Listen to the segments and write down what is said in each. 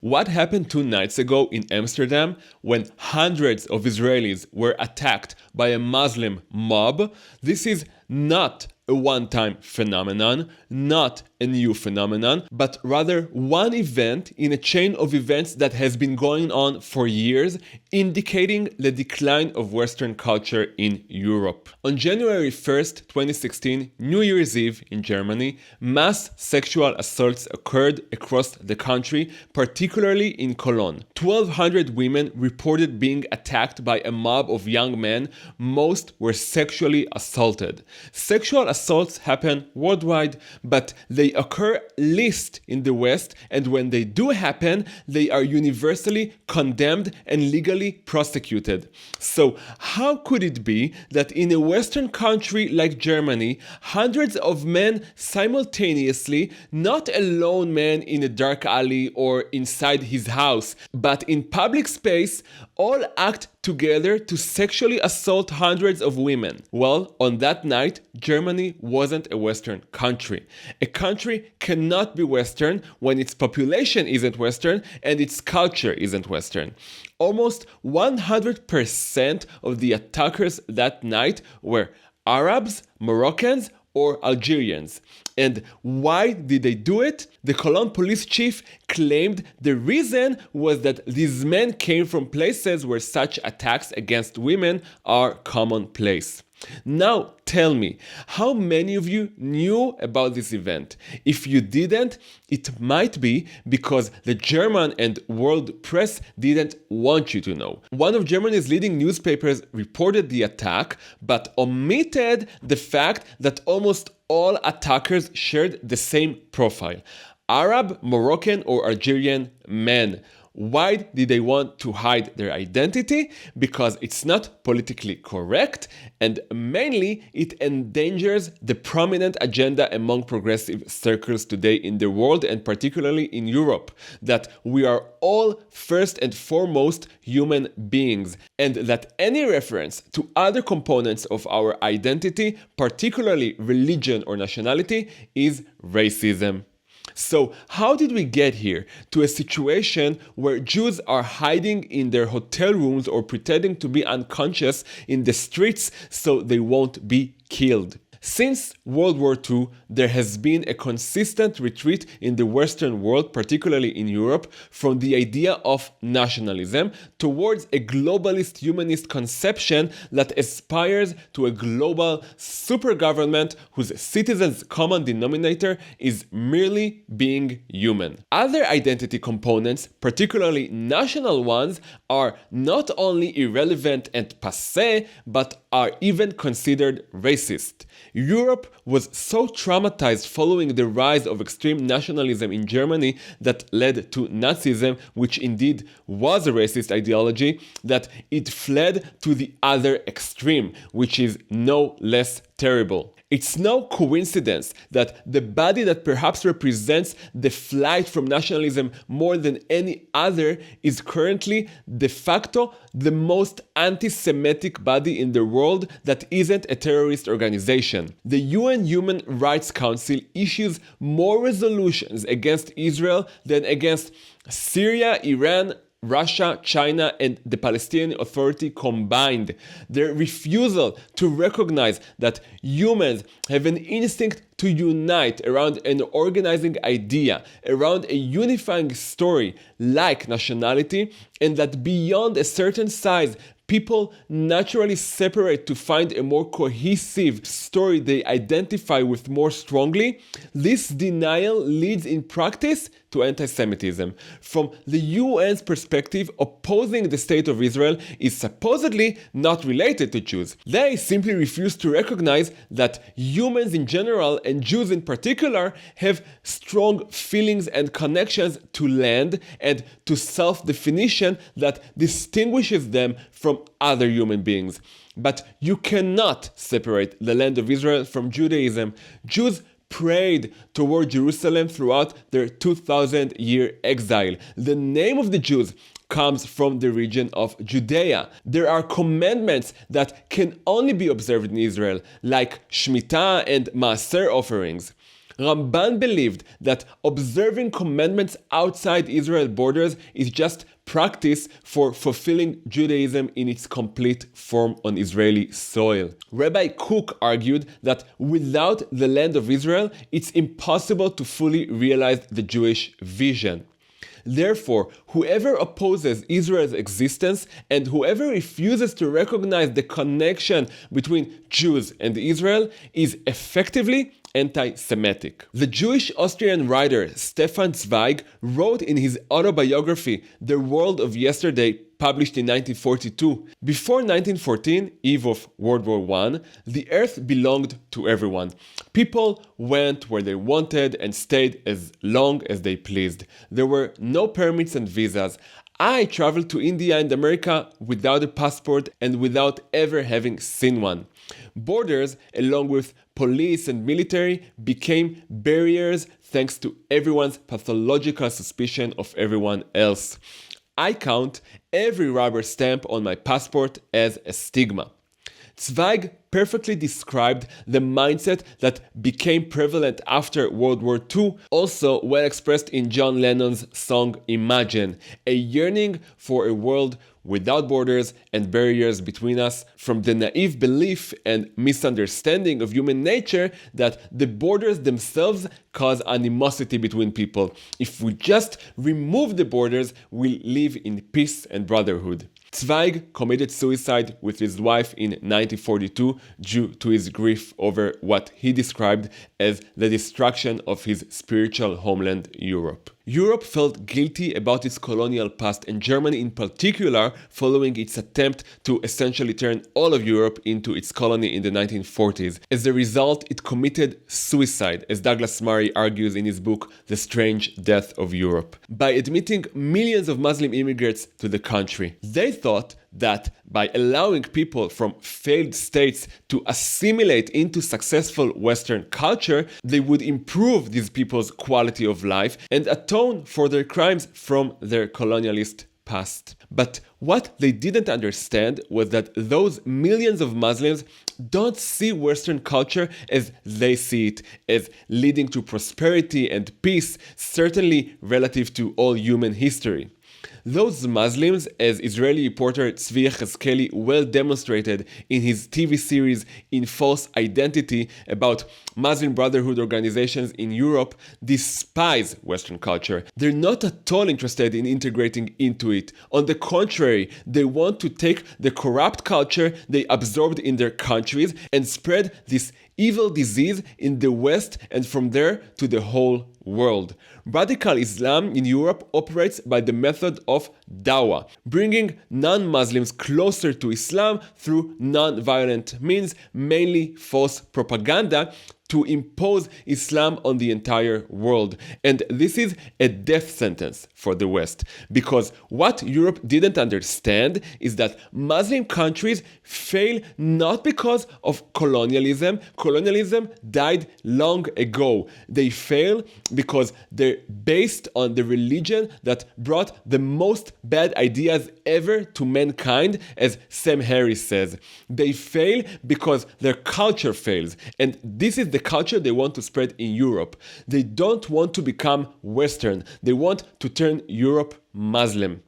what happened 2 nights ago in Amsterdam when hundreds of Israelis were attacked by a Muslim mob, this is not a one-time phenomenon, not a new phenomenon, but rather one event in a chain of events that has been going on for years, indicating the decline of Western culture in Europe. On January 1st, 2016, New Year's Eve in Germany, mass sexual assaults occurred across the country, particularly in Cologne. 1,200 women reported being attacked by a mob of young men. Most were sexually assaulted. Sexual assaults happen worldwide, but they occur least in the West, and when they do happen, they are universally condemned and legally prosecuted. So, how could it be that in a Western country like Germany, hundreds of men simultaneously, not a lone man in a dark alley or inside his house, but in public space, all act together to sexually assault hundreds of women? Well, on that night, Germany wasn't a Western country. A country cannot be Western when its population isn't Western and its culture isn't Western. Almost 100% of the attackers that night were Arabs, Moroccans, or Algerians. And why did they do it? The Cologne police chief claimed the reason was that these men came from places where such attacks against women are commonplace. Now tell me, how many of you knew about this event? If you didn't, it might be because the German and world press didn't want you to know. One of Germany's leading newspapers reported the attack, but omitted the fact that almost all attackers shared the same profile: Arab, Moroccan, or Algerian men. Why did they want to hide their identity? Because it's not politically correct, and mainly it endangers the prominent agenda among progressive circles today in the world, and particularly in Europe, that we are all first and foremost human beings, and that any reference to other components of our identity, particularly religion or nationality, is racism. So, how did we get here to a situation where Jews are hiding in their hotel rooms or pretending to be unconscious in the streets so they won't be killed? Since World War II, there has been a consistent retreat in the Western world, particularly in Europe, from the idea of nationalism towards a globalist humanist conception that aspires to a global super government whose citizens' common denominator is merely being human. Other identity components, particularly national ones, are not only irrelevant and passé, but are even considered racist. Europe was so traumatized following the rise of extreme nationalism in Germany that led to Nazism, which indeed was a racist ideology, that it fled to the other extreme, which is no less terrible. It's no coincidence that the body that perhaps represents the flight from nationalism more than any other is currently de facto the most anti-Semitic body in the world that isn't a terrorist organization. The UN Human Rights Council issues more resolutions against Israel than against Syria, Iran, Russia, China, and the Palestinian Authority combined. Their refusal to recognize that humans have an instinct to unite around an organizing idea, around a unifying story like nationality, and that beyond a certain size, people naturally separate to find a more cohesive story they identify with more strongly. This denial leads in practice to anti-Semitism. From the UN's perspective, opposing the state of Israel is supposedly not related to Jews. They simply refuse to recognize that humans in general and Jews in particular have strong feelings and connections to land and to self-definition that distinguishes them from other human beings. But you cannot separate the land of Israel from Judaism. Jews prayed toward Jerusalem throughout their 2,000-year exile. The name of the Jews comes from the region of Judea. There are commandments that can only be observed in Israel, like Shemitah and Maaser offerings. Ramban believed that observing commandments outside Israel's borders is just practice for fulfilling Judaism in its complete form on Israeli soil. Rabbi Kook argued that without the land of Israel, it's impossible to fully realize the Jewish vision. Therefore, whoever opposes Israel's existence and whoever refuses to recognize the connection between Jews and Israel is effectively anti-Semitic. The Jewish Austrian writer Stefan Zweig wrote in his autobiography, The World of Yesterday, published in 1942, before 1914, eve of World War I, the earth belonged to everyone. People went where they wanted and stayed as long as they pleased. There were no permits and visas. I traveled to India and America without a passport and without ever having seen one. Borders, along with police and military, became barriers thanks to everyone's pathological suspicion of everyone else. I count every rubber stamp on my passport as a stigma. Zweig perfectly described the mindset that became prevalent after World War II, also well expressed in John Lennon's song Imagine, a yearning for a world without borders and barriers between us, from the naive belief and misunderstanding of human nature that the borders themselves cause animosity between people. If we just remove the borders, we'll live in peace and brotherhood. Zweig committed suicide with his wife in 1942 due to his grief over what he described as the destruction of his spiritual homeland, Europe. Europe felt guilty about its colonial past, and Germany in particular, following its attempt to essentially turn all of Europe into its colony in the 1940s. As a result, it committed suicide, as Douglas Murray argues in his book The Strange Death of Europe, by admitting millions of Muslim immigrants to the country. They thought that by allowing people from failed states to assimilate into successful Western culture, they would improve these people's quality of life and atone for their crimes from their colonialist past. But what they didn't understand was that those millions of Muslims don't see Western culture as they see it, as leading to prosperity and peace, certainly relative to all human history. Those Muslims, as Israeli reporter Tzvi Yechezkeli well demonstrated in his TV series In False Identity about Muslim Brotherhood organizations in Europe, despise Western culture. They're not at all interested in integrating into it. On the contrary, they want to take the corrupt culture they absorbed in their countries and spread this evil disease in the West and from there to the whole world. Radical Islam in Europe operates by the method of dawah, bringing non-Muslims closer to Islam through non-violent means, mainly false propaganda, to impose Islam on the entire world. And this is a death sentence for the West, because what Europe didn't understand is that Muslim countries fail not because of colonialism. Colonialism died long ago. They fail because they're based on the religion that brought the most bad ideas ever to mankind, as Sam Harris says. They fail because their culture fails, and this is the culture they want to spread in Europe. They don't want to become Western. They want to turn Europe Muslim.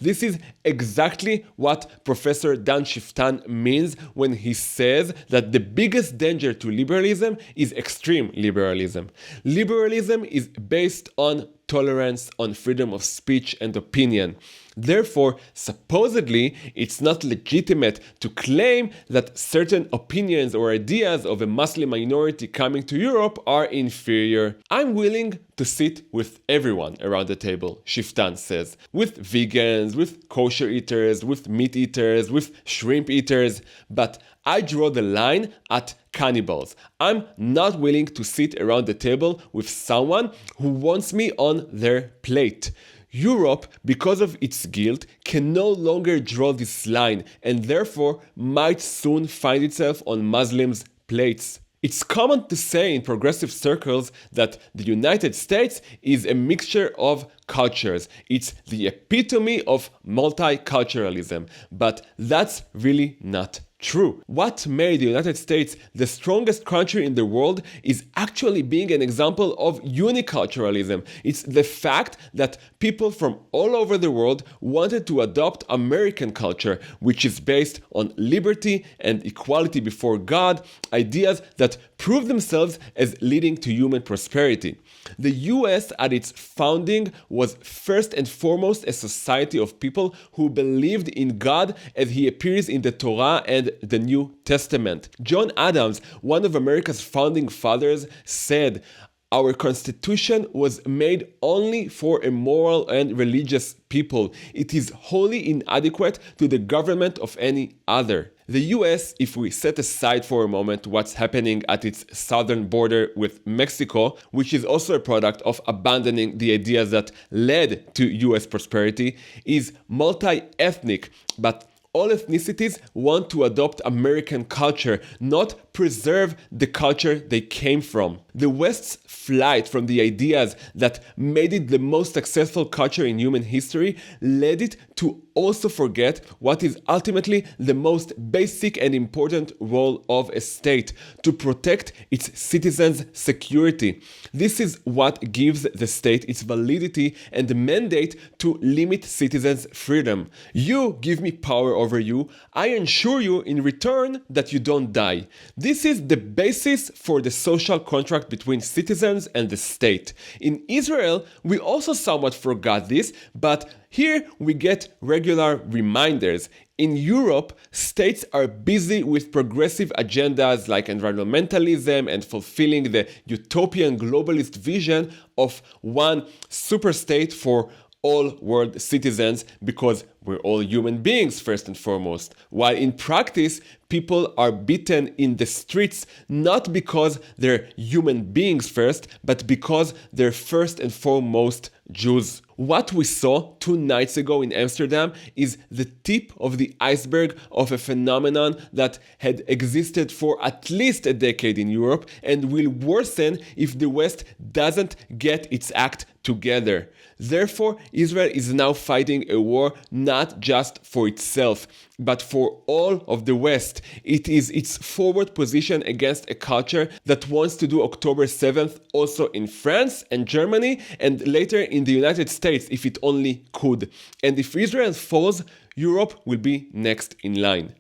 This is exactly what Professor Dan Shiftan means when he says that the biggest danger to liberalism is extreme liberalism. Liberalism is based on tolerance, on freedom of speech and opinion. Therefore, supposedly, it's not legitimate to claim that certain opinions or ideas of a Muslim minority coming to Europe are inferior. I'm willing to sit with everyone around the table, Shiftan says, with vegans, with kosher eaters, with meat eaters, with shrimp eaters, but I draw the line at cannibals. I'm not willing to sit around the table with someone who wants me on their plate. Europe, because of its guilt, can no longer draw this line and therefore might soon find itself on Muslims' plates. It's common to say in progressive circles that the United States is a mixture of cultures. It's the epitome of multiculturalism, but that's really not true. What made the United States the strongest country in the world is actually being an example of uniculturalism. It's the fact that people from all over the world wanted to adopt American culture, which is based on liberty and equality before God, ideas that prove themselves as leading to human prosperity. The US at its founding was first and foremost a society of people who believed in God as he appears in the Torah and the New Testament. John Adams, one of America's founding fathers, said, "Our Constitution was made only for a moral and religious people. It is wholly inadequate to the government of any other." The US, if we set aside for a moment what's happening at its southern border with Mexico, which is also a product of abandoning the ideas that led to US prosperity, is multi-ethnic, but all ethnicities want to adopt American culture, not preserve the culture they came from. The West's flight from the ideas that made it the most successful culture in human history led it to also forget what is ultimately the most basic and important role of a state: to protect its citizens' security. This is what gives the state its validity and the mandate to limit citizens' freedom. You give me power over you, I ensure you in return that you don't die. This is the basis for the social contract between citizens and the state. In Israel, we also somewhat forgot this, but here we get regular reminders. In Europe, states are busy with progressive agendas like environmentalism and fulfilling the utopian globalist vision of one superstate for all world citizens, because we're all human beings first and foremost. While in practice, people are beaten in the streets not because they're human beings first, but because they're first and foremost Jews. What we saw 2 nights ago in Amsterdam is the tip of the iceberg of a phenomenon that had existed for at least a decade in Europe and will worsen if the West doesn't get its act together. Therefore, Israel is now fighting a war not just for itself, but for all of the West. It is its forward position against a culture that wants to do October 7th also in France and Germany, and later in the United States if it only could. And if Israel falls, Europe will be next in line.